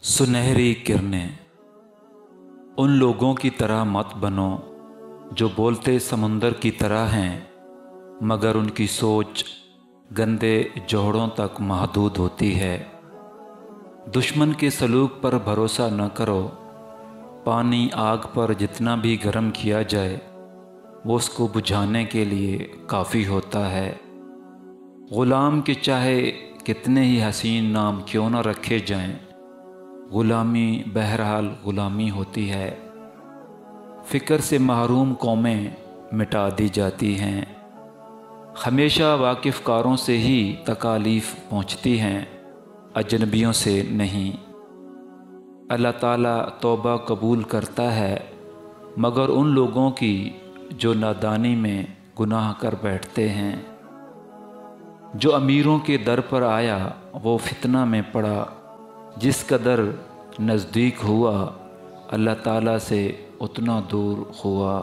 सुनहरी किरणें। उन लोगों की तरह मत बनो जो बोलते समुंदर की तरह हैं, मगर उनकी सोच गंदे जोहड़ों तक महदूद होती है। दुश्मन के सलूक पर भरोसा न करो। पानी आग पर जितना भी गर्म किया जाए वो उसको बुझाने के लिए काफ़ी होता है। ग़ुलाम के चाहे कितने ही हसीन नाम क्यों न रखे जाएं, ग़ुलामी बहरहाल ग़ुलामी होती है। फ़िक्र से महरूम कौमें मिटा दी जाती हैं। हमेशा वाकिफ़कारों से ही तकालीफ़ पहुँचती हैं, अजनबियों से नहीं। अल्लाह ताला तौबा कबूल करता है, मगर उन लोगों की जो नादानी में गुनाह कर बैठते हैं। जो अमीरों के दर पर आया वो फितना में पड़ा। जिस कदर नज़दीक हुआ अल्लाह ताला से उतना दूर हुआ।